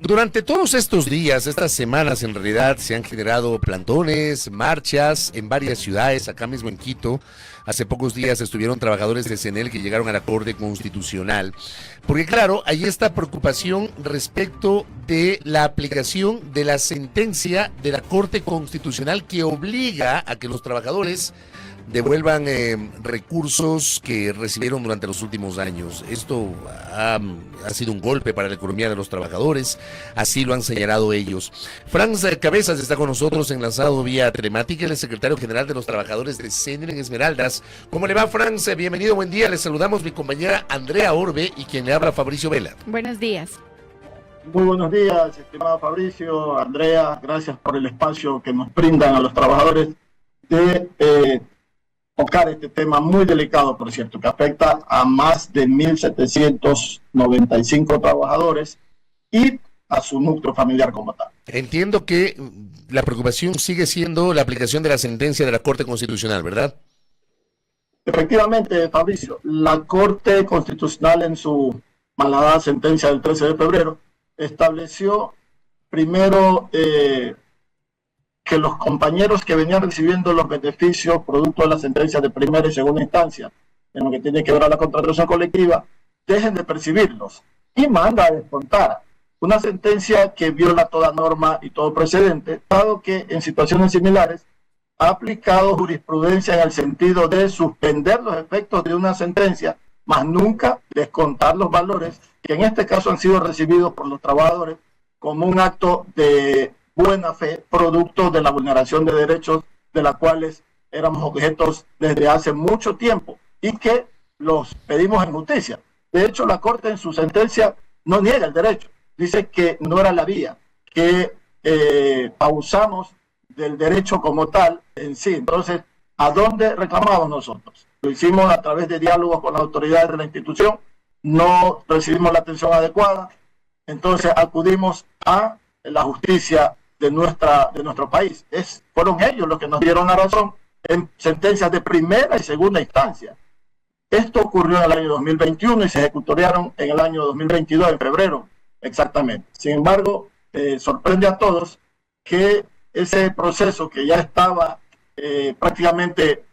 Durante todos estos días, estas semanas en realidad, se han generado plantones, marchas en varias ciudades, acá mismo en Quito. Hace pocos días estuvieron trabajadores de CNEL que llegaron a la Corte Constitucional. Porque claro, hay esta preocupación respecto de la aplicación de la sentencia de la Corte Constitucional que obliga a que los trabajadores devuelvan recursos que recibieron durante los últimos años. Esto ha sido un golpe para la economía de los trabajadores, así lo han señalado ellos. Franz Cabezas está con nosotros enlazado vía telemática, el secretario general de los trabajadores de CNEL en Esmeraldas. ¿Cómo le va, Franz? Bienvenido, buen día. Le saludamos mi compañera Andrea Orbe y quien le habla, Fabricio Vela. Buenos días. Muy buenos días, estimado Fabricio, Andrea, gracias por el espacio que nos brindan a los trabajadores de tocar este tema muy delicado, por cierto, que afecta a más de 1.795 trabajadores y a su núcleo familiar como tal. Entiendo que la preocupación sigue siendo la aplicación de la sentencia de la Corte Constitucional, ¿verdad? Efectivamente, Fabricio, la Corte Constitucional en su malhadada sentencia del 13 de febrero estableció primero que los compañeros que venían recibiendo los beneficios producto de las sentencias de primera y segunda instancia, en lo que tiene que ver a la contratación colectiva, dejen de percibirlos y manda a descontar una sentencia que viola toda norma y todo precedente, dado que en situaciones similares ha aplicado jurisprudencia en el sentido de suspender los efectos de una sentencia, más nunca descontar los valores que en este caso han sido recibidos por los trabajadores como un acto de buena fe, producto de la vulneración de derechos de las cuales éramos objetos desde hace mucho tiempo y que los pedimos en justicia. De hecho, la Corte en su sentencia no niega el derecho, dice que no era la vía, que abusamos del derecho como tal en sí. Entonces, ¿a dónde reclamamos nosotros? Lo hicimos a través de diálogos con las autoridades de la institución, no recibimos la atención adecuada, entonces acudimos a la justicia de nuestro país. Fueron ellos los que nos dieron la razón en sentencias de primera y segunda instancia. Esto ocurrió en el año 2021 y se ejecutaron en el año 2022, en febrero, exactamente. Sin embargo, sorprende a todos que ese proceso que ya estaba prácticamente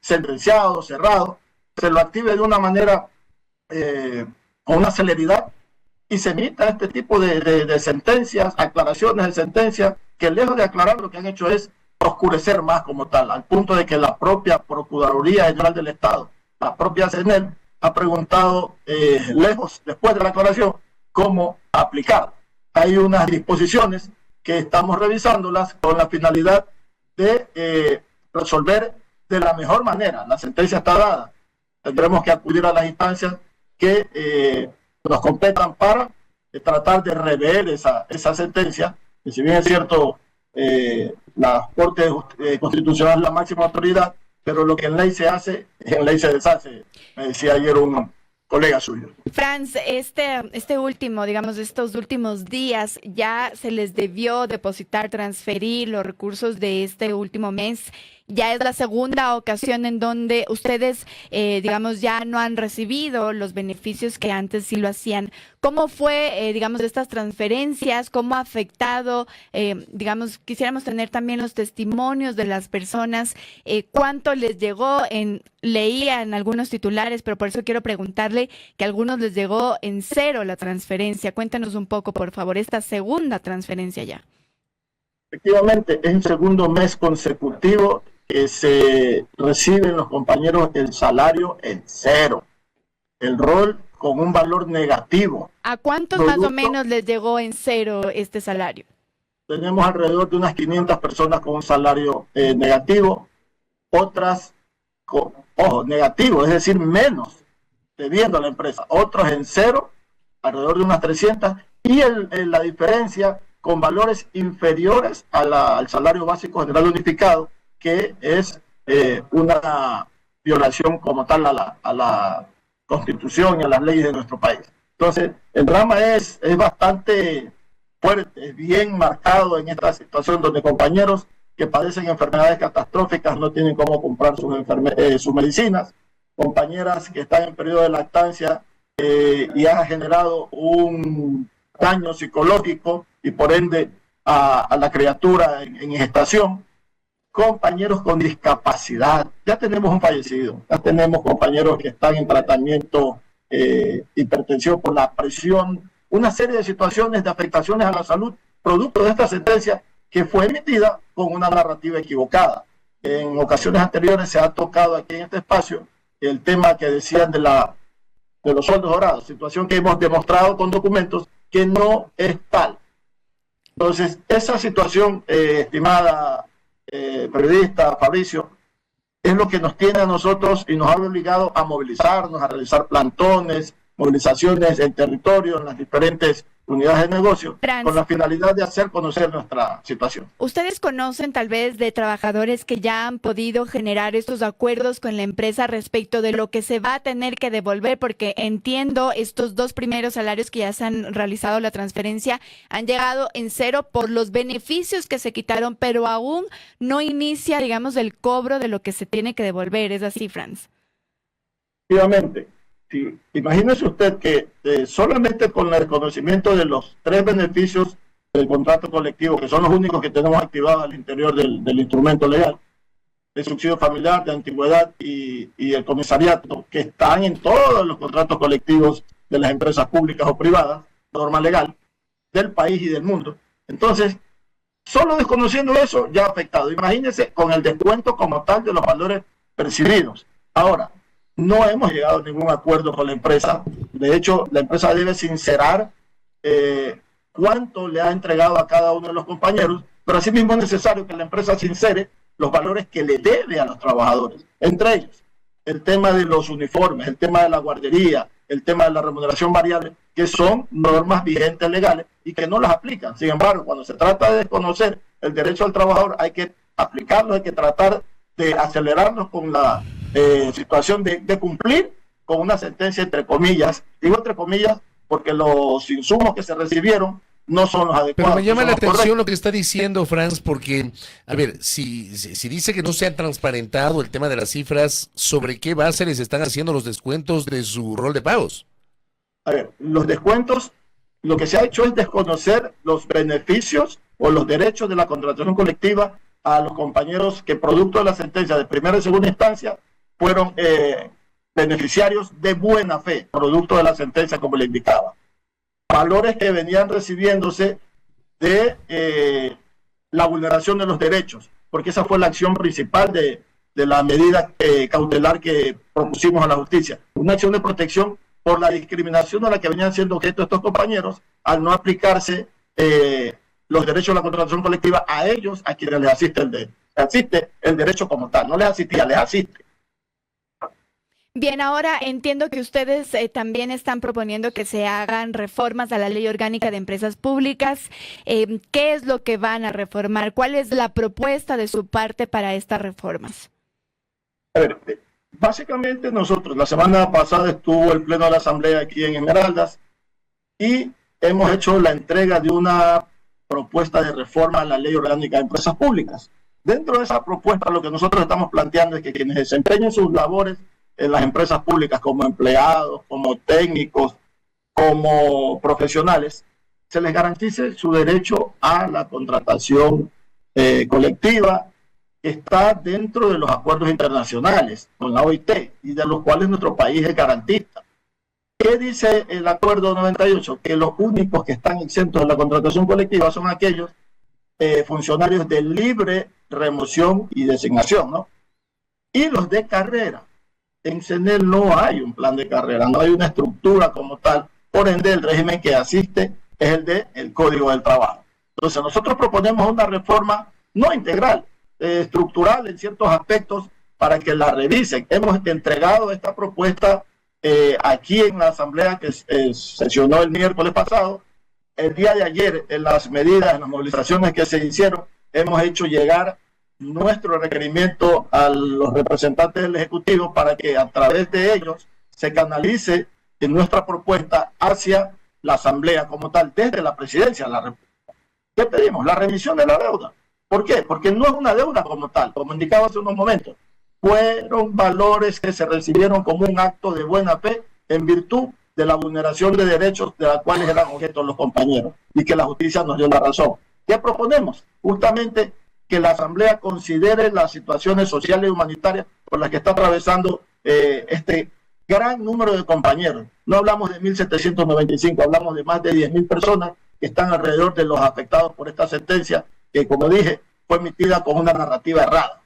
sentenciado, cerrado, se lo active de una manera con una celeridad y se emita este tipo de sentencias, aclaraciones de sentencias, que lejos de aclarar lo que han hecho es oscurecer más como tal, al punto de que la propia Procuraduría General del Estado, la propia CNEL, ha preguntado lejos, después de la aclaración, cómo aplicar. Hay unas disposiciones que estamos revisándolas con la finalidad de resolver de la mejor manera. La sentencia está dada. Tendremos que acudir a las instancias que nos competan para tratar de rever esa sentencia, que si bien es cierto, la Corte Constitucional es la máxima autoridad, pero lo que en ley se hace, en ley se deshace, me decía ayer un colega suyo. Franz, este último, digamos, estos últimos días, ya se les debió depositar, transferir los recursos de este último mes. Ya es la segunda ocasión en donde ustedes, digamos, ya no han recibido los beneficios que antes sí lo hacían. ¿Cómo fue, digamos, estas transferencias? ¿Cómo ha afectado? Digamos, quisiéramos tener también los testimonios de las personas. ¿Cuánto les llegó? Leía en algunos titulares, pero por eso quiero preguntarle que a algunos les llegó en cero la transferencia. Cuéntanos un poco, por favor, esta segunda transferencia ya. Efectivamente, es el segundo mes consecutivo que se reciben los compañeros el salario en cero, el rol con un valor negativo. ¿A cuántos más o menos les llegó en cero este salario? Tenemos alrededor de unas 500 personas con un salario negativo, otras negativo, es decir, menos, debiendo a la empresa, otros en cero, alrededor de unas 300, y la diferencia con valores inferiores al salario básico general unificado, que es una violación como tal a la Constitución y a las leyes de nuestro país. Entonces, el drama es bastante fuerte, es bien marcado en esta situación donde compañeros que padecen enfermedades catastróficas no tienen cómo comprar sus medicinas, compañeras que están en periodo de lactancia y ha generado un daño psicológico y por ende a la criatura en gestación. Compañeros con discapacidad, ya tenemos un fallecido, ya tenemos compañeros que están en tratamiento hipertensivo por la presión, una serie de situaciones de afectaciones a la salud, producto de esta sentencia que fue emitida con una narrativa equivocada. En ocasiones anteriores se ha tocado aquí en este espacio el tema que decían de los sueldos dorados, situación que hemos demostrado con documentos que no es tal. Entonces, esa situación, estimada periodista Fabricio, es lo que nos tiene a nosotros y nos ha obligado a movilizarnos, a realizar plantones, movilizaciones en territorio, en las diferentes unidades de negocio, Franz, con la finalidad de hacer conocer nuestra situación. ¿Ustedes conocen tal vez de trabajadores que ya han podido generar estos acuerdos con la empresa respecto de lo que se va a tener que devolver? Porque entiendo estos 2 primeros salarios que ya se han realizado la transferencia han llegado en cero por los beneficios que se quitaron, pero aún no inicia, digamos, el cobro de lo que se tiene que devolver. ¿Es así, Franz? Efectivamente. Sí, imagínese usted que solamente con el reconocimiento de los 3 beneficios del contrato colectivo, que son los únicos que tenemos activados al interior del instrumento legal, de subsidio familiar, de antigüedad y el comisariato, que están en todos los contratos colectivos de las empresas públicas o privadas, norma legal, del país y del mundo. Entonces, solo desconociendo eso ya ha afectado. Imagínese con el descuento como tal de los valores percibidos. Ahora, no hemos llegado a ningún acuerdo con la empresa. De hecho, la empresa debe sincerar cuánto le ha entregado a cada uno de los compañeros, pero asimismo es necesario que la empresa sincere los valores que le debe a los trabajadores. Entre ellos, el tema de los uniformes, el tema de la guardería, el tema de la remuneración variable, que son normas vigentes legales y que no las aplican. Sin embargo, cuando se trata de desconocer el derecho al trabajador, hay que aplicarlo, hay que tratar de acelerarnos con la situación de cumplir con una sentencia entre comillas. Digo entre comillas porque los insumos que se recibieron no son los adecuados. Pero me llama no la son los atención correctos. lo que está diciendo Franz, porque, a ver, si dice que no se ha transparentado el tema de las cifras, ¿sobre qué base les están haciendo los descuentos de su rol de pagos? A ver, los descuentos, lo que se ha hecho es desconocer los beneficios o los derechos de la contratación colectiva a los compañeros que producto de la sentencia de primera y segunda instancia fueron beneficiarios de buena fe, producto de la sentencia como le indicaba. Valores que venían recibiéndose de la vulneración de los derechos, porque esa fue la acción principal de la medida cautelar que propusimos a la justicia. Una acción de protección por la discriminación a la que venían siendo objeto estos compañeros al no aplicarse los derechos de la contratación colectiva a ellos, a quienes les asiste el derecho como tal. No les asistía, les asiste. Bien, ahora entiendo que ustedes también están proponiendo que se hagan reformas a la Ley Orgánica de Empresas Públicas. ¿Qué es lo que van a reformar? ¿Cuál es la propuesta de su parte para estas reformas? A ver, básicamente nosotros, la semana pasada estuvo el Pleno de la Asamblea aquí en Esmeraldas y hemos hecho la entrega de una propuesta de reforma a la Ley Orgánica de Empresas Públicas. Dentro de esa propuesta lo que nosotros estamos planteando es que quienes desempeñen sus labores en las empresas públicas como empleados, como técnicos, como profesionales, se les garantice su derecho a la contratación colectiva que está dentro de los acuerdos internacionales con la OIT y de los cuales nuestro país es garantista. ¿Qué dice el acuerdo 98? Que los únicos que están exentos de la contratación colectiva son aquellos funcionarios de libre remoción y designación, ¿no? Y los de carrera. En CENEL no hay un plan de carrera, no hay una estructura como tal, por ende el régimen que asiste es el del Código del Trabajo. Entonces nosotros proponemos una reforma no integral, estructural en ciertos aspectos para que la revisen. Hemos entregado esta propuesta aquí en la asamblea que sesionó el miércoles pasado. El día de ayer, en las medidas, en las movilizaciones que se hicieron, hemos hecho llegar nuestro requerimiento a los representantes del Ejecutivo para que a través de ellos se canalice en nuestra propuesta hacia la Asamblea como tal, desde la Presidencia de la República. ¿Qué pedimos? La remisión de la deuda. ¿Por qué? Porque no es una deuda como tal, como indicaba hace unos momentos. Fueron valores que se recibieron como un acto de buena fe en virtud de la vulneración de derechos de la cuales eran objeto los compañeros y que la justicia nos dio la razón. ¿Qué proponemos? Justamente que la Asamblea considere las situaciones sociales y humanitarias por las que está atravesando este gran número de compañeros. No hablamos de 1.795, hablamos de más de 10.000 personas que están alrededor de los afectados por esta sentencia que, como dije, fue emitida con una narrativa errada.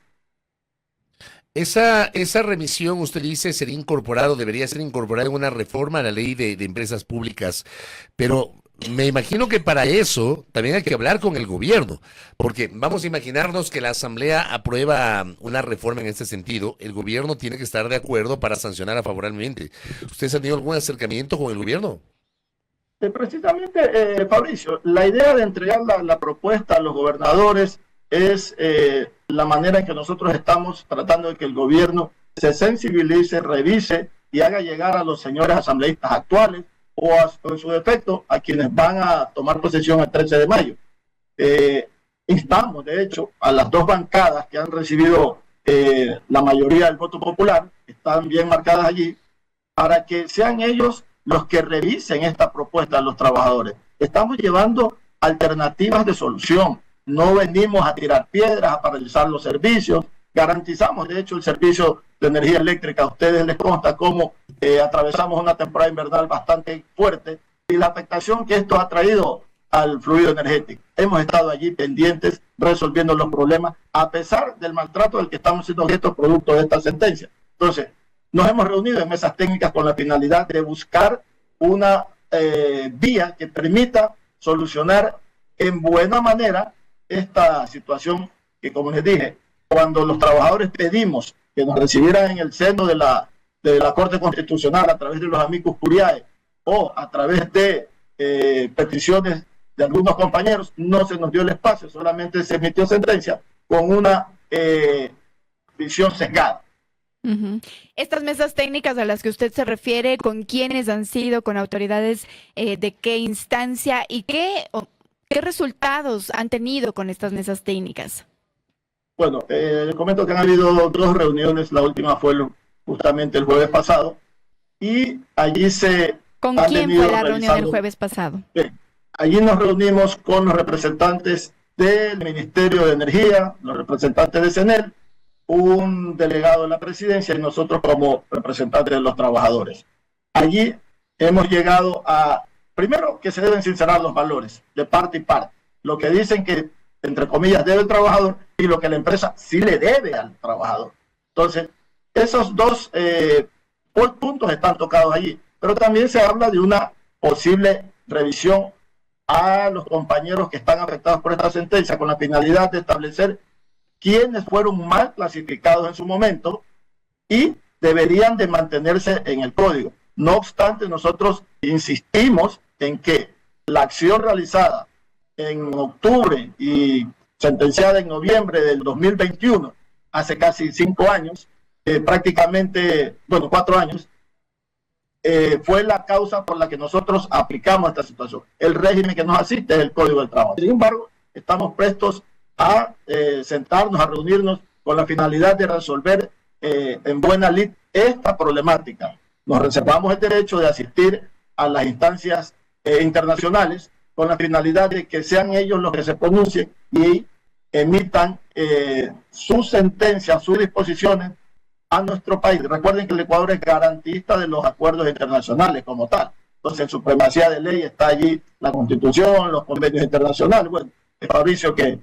Esa remisión, usted dice, debería ser incorporada en una reforma a la ley de empresas públicas, pero me imagino que para eso también hay que hablar con el gobierno, porque vamos a imaginarnos que la Asamblea aprueba una reforma en este sentido, el gobierno tiene que estar de acuerdo para sancionar favorablemente. ¿Ustedes han tenido algún acercamiento con el gobierno? Precisamente, Fabricio, la idea de entregar la propuesta a los gobernadores es la manera en que nosotros estamos tratando de que el gobierno se sensibilice, revise y haga llegar a los señores asambleístas actuales o en su defecto a quienes van a tomar posesión el 13 de mayo. Instamos, de hecho, a las dos bancadas que han recibido la mayoría del voto popular, están bien marcadas allí, para que sean ellos los que revisen esta propuesta a los trabajadores. Estamos llevando alternativas de solución. No venimos a tirar piedras, a paralizar los servicios. Garantizamos, de hecho, el servicio de energía eléctrica. A ustedes les consta cómo atravesamos una temporada invernal bastante fuerte y la afectación que esto ha traído al fluido energético. Hemos estado allí pendientes, resolviendo los problemas, a pesar del maltrato del que estamos siendo objeto producto de esta sentencia. Entonces, nos hemos reunido en mesas técnicas con la finalidad de buscar una vía que permita solucionar en buena manera esta situación que, como les dije, cuando los trabajadores pedimos que nos recibieran en el seno de la Corte Constitucional a través de los amicus curiae o a través de peticiones de algunos compañeros, no se nos dio el espacio, solamente se emitió sentencia con una visión sesgada. Estas mesas técnicas a las que usted se refiere, ¿con quiénes han sido? ¿Con autoridades de qué instancia? ¿Y qué resultados han tenido con estas mesas técnicas? Bueno, les comento que han habido dos reuniones, la última fue justamente el jueves pasado, y allí se... ¿Con quién fue la reunión del jueves pasado? Allí nos reunimos con los representantes del Ministerio de Energía, los representantes de CENEL, un delegado de la presidencia y nosotros como representantes de los trabajadores. Allí hemos llegado a, primero, que se deben sincerar los valores de parte y parte. Lo que dicen que, entre comillas, debe el trabajador y lo que la empresa sí le debe al trabajador. Entonces, esos dos puntos están tocados allí. Pero también se habla de una posible revisión a los compañeros que están afectados por esta sentencia con la finalidad de establecer quiénes fueron mal clasificados en su momento y deberían de mantenerse en el código. No obstante, nosotros insistimos en que la acción realizada en octubre y sentenciada en noviembre del 2021, hace casi 5 años, prácticamente, 4 años, fue la causa por la que nosotros aplicamos esta situación. El régimen que nos asiste es el Código del Trabajo. Sin embargo, estamos prestos a sentarnos, a reunirnos con la finalidad de resolver en buena lid esta problemática. Nos reservamos el derecho de asistir a las instancias internacionales con la finalidad de que sean ellos los que se pronuncien y emitan sus sentencias, sus disposiciones a nuestro país. Recuerden que el Ecuador es garantista de los acuerdos internacionales como tal. Entonces, en supremacía de ley está allí la Constitución, los convenios internacionales. Bueno, Fabricio, que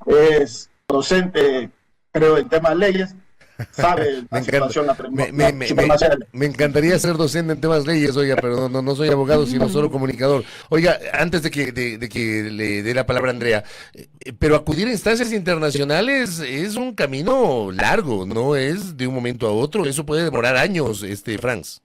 es docente, creo, en temas de leyes, sabe la situación, me encantaría ser docente en temas de leyes, oiga, pero no soy abogado, sino solo comunicador. Oiga, antes de que le dé la palabra a Andrea, pero acudir a instancias internacionales es un camino largo, no es de un momento a otro, eso puede demorar años, Franz.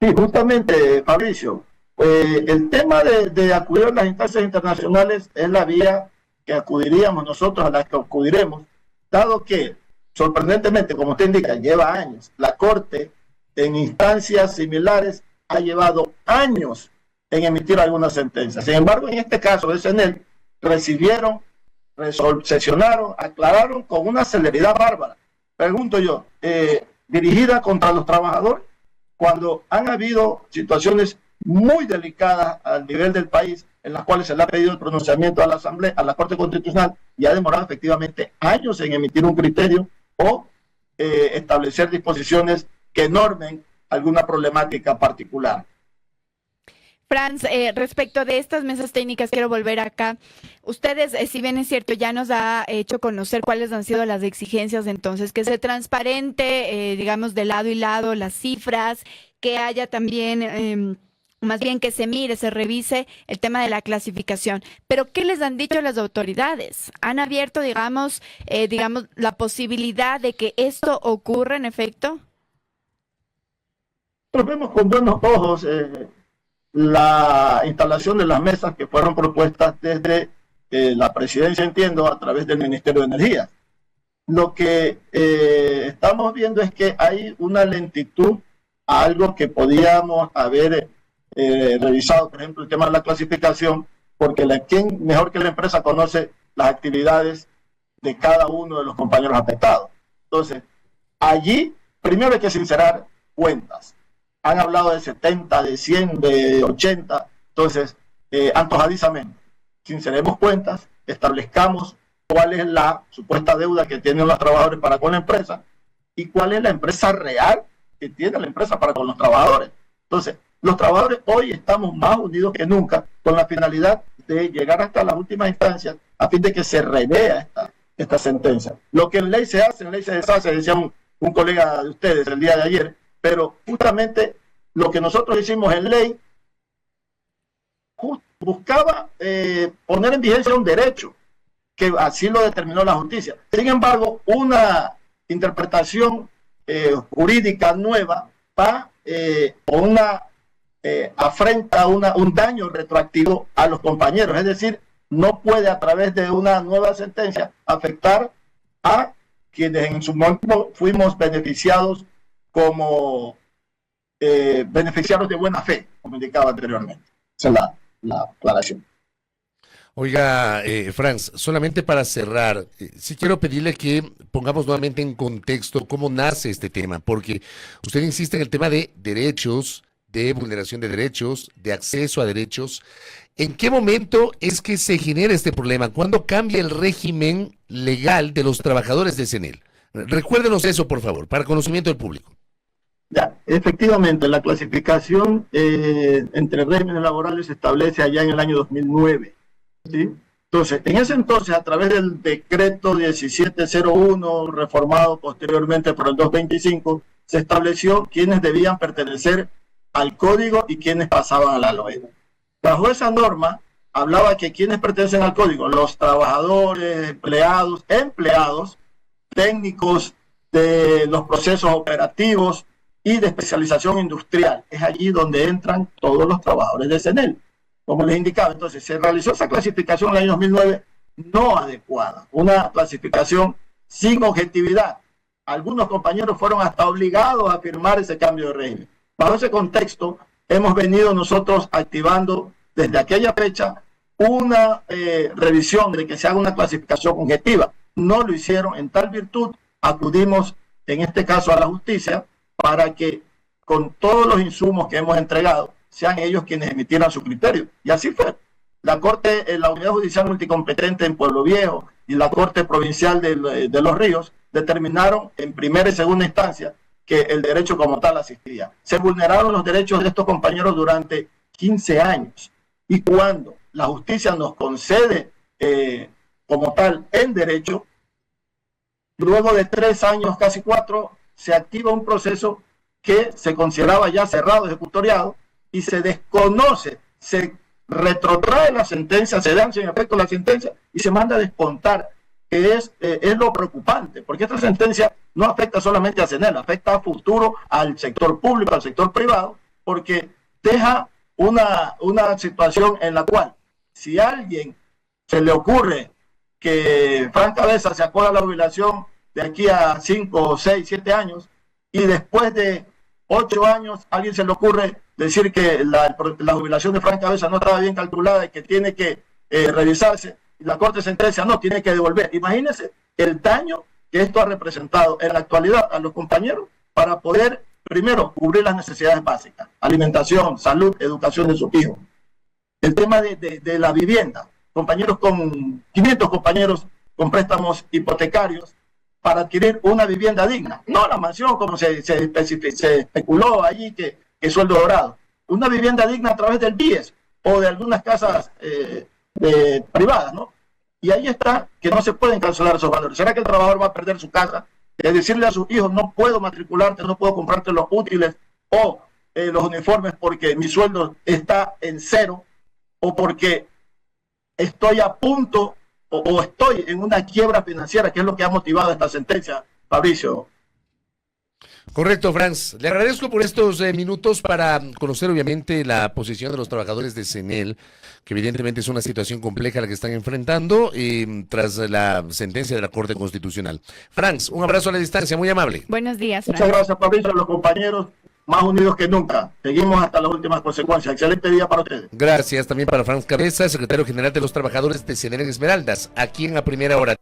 Sí, justamente, Fabricio, el tema de acudir a las instancias internacionales es la vía que acudiríamos nosotros, a la que acudiremos, dado que sorprendentemente, como usted indica, lleva años. La Corte, en instancias similares, ha llevado años en emitir alguna sentencia. Sin embargo, en este caso de CENEL, recibieron, sesionaron, aclararon con una celeridad bárbara. Pregunto yo, ¿dirigida contra los trabajadores cuando han habido situaciones muy delicadas al nivel del país, en las cuales se le ha pedido el pronunciamiento a la Asamblea, a la Corte Constitucional, y ha demorado efectivamente años en emitir un criterio o establecer disposiciones que normen alguna problemática particular. Franz, respecto de estas mesas técnicas, quiero volver acá. Ustedes, si bien es cierto, ya nos ha hecho conocer cuáles han sido las exigencias, entonces, que se transparente, digamos, de lado y lado las cifras, que haya también, más bien que se mire, se revise el tema de la clasificación. Pero, ¿qué les han dicho las autoridades? ¿Han abierto, digamos, la posibilidad de que esto ocurra en efecto? Nos vemos con buenos ojos la instalación de las mesas que fueron propuestas desde la presidencia, entiendo, a través del Ministerio de Energía. Lo que estamos viendo es que hay una lentitud a algo que podíamos haber revisado, por ejemplo, el tema de la clasificación, porque ¿quién mejor que la empresa conoce las actividades de cada uno de los compañeros afectados? Entonces, allí primero hay que sincerar cuentas. Han hablado de 70, de 100, de 80. Entonces, antojadizamente, sinceremos cuentas, establezcamos cuál es la supuesta deuda que tienen los trabajadores para con la empresa y cuál es la empresa real que tiene la empresa para con los trabajadores. Entonces, los trabajadores hoy estamos más unidos que nunca con la finalidad de llegar hasta las últimas instancias a fin de que se revea esta sentencia. Lo que en ley se hace, en ley se deshace, decía un colega de ustedes el día de ayer, pero justamente lo que nosotros hicimos en ley buscaba poner en vigencia un derecho, que así lo determinó la justicia. Sin embargo, una interpretación jurídica nueva va con una afrenta, un daño retroactivo a los compañeros. Es decir, no puede a través de una nueva sentencia afectar a quienes en su momento fuimos beneficiados como beneficiarios de buena fe, como indicaba anteriormente. Esa es la aclaración. Oiga, Franz, solamente para cerrar, sí quiero pedirle que pongamos nuevamente en contexto cómo nace este tema, porque usted insiste en el tema de derechos, de vulneración de derechos, de acceso a derechos. ¿En qué momento es que se genera este problema? ¿Cuándo cambia el régimen legal de los trabajadores de CNEL? Recuérdenos eso, por favor, para conocimiento del público. Ya, efectivamente, la clasificación entre regímenes laborales se establece allá en el año 2009. ¿Sí? Entonces, en ese entonces, a través del decreto 1701, reformado posteriormente por el 225, se estableció quiénes debían pertenecer al código y quiénes pasaban a la LOE. Bajo esa norma, hablaba que quienes pertenecen al código, los trabajadores, empleados, técnicos de los procesos operativos y de especialización industrial. Es allí donde entran todos los trabajadores de CNEL. Como les indicaba, entonces se realizó esa clasificación en el año 2009 no adecuada, una clasificación sin objetividad. Algunos compañeros fueron hasta obligados a firmar ese cambio de régimen. Bajo ese contexto, hemos venido nosotros activando desde aquella fecha una revisión de que se haga una clasificación objetiva. No lo hicieron, en tal virtud acudimos en este caso a la justicia para que con todos los insumos que hemos entregado sean ellos quienes emitieran su criterio. Y así fue. La Corte, la Unidad Judicial Multicompetente en Pueblo Viejo y la Corte Provincial de Los Ríos determinaron en primera y segunda instancia que el derecho como tal asistía. Se vulneraron los derechos de estos compañeros durante 15 años. Y cuando la justicia nos concede como tal el derecho, luego de 3 años, casi 4, se activa un proceso que se consideraba ya cerrado, ejecutoriado, y se desconoce, se retrotrae la sentencia, se dan sin efecto la sentencia y se manda a descontar, que es lo preocupante, porque esta sentencia no afecta solamente a CNEL, afecta a futuro al sector público, al sector privado, porque deja una situación en la cual si a alguien se le ocurre que Franz Cabeza se acoja a la jubilación de aquí a 5, 6, 7 años y después de 8 años a alguien se le ocurre decir que la jubilación de Franz Cabeza no estaba bien calculada y que tiene que revisarse, y la Corte sentencia, no, tiene que devolver. Imagínense el daño que esto ha representado en la actualidad a los compañeros para poder primero, cubrir las necesidades básicas, alimentación, salud, educación de sus hijos. El tema de la vivienda, 500 compañeros con préstamos hipotecarios para adquirir una vivienda digna. No la mansión como se especuló allí que sueldo dorado. Una vivienda digna a través del BIES o de algunas casas privadas, ¿no? Y ahí está que no se pueden cancelar esos valores. ¿Será que el trabajador va a perder su casa? Decirle a sus hijos, no puedo matricularte, no puedo comprarte los útiles o los uniformes porque mi sueldo está en cero o porque estoy a punto o estoy en una quiebra financiera, que es lo que ha motivado esta sentencia, Fabricio. Correcto, Franz. Le agradezco por estos minutos para conocer obviamente la posición de los trabajadores de CNEL, que evidentemente es una situación compleja la que están enfrentando tras la sentencia de la Corte Constitucional. Franz, un abrazo a la distancia, muy amable. Buenos días, Franz. Muchas gracias, Fabricio, a los compañeros, más unidos que nunca. Seguimos hasta las últimas consecuencias. Excelente día para ustedes. Gracias también para Franz Cabeza, secretario general de los trabajadores de CNEL Esmeraldas, aquí en A Primera Hora.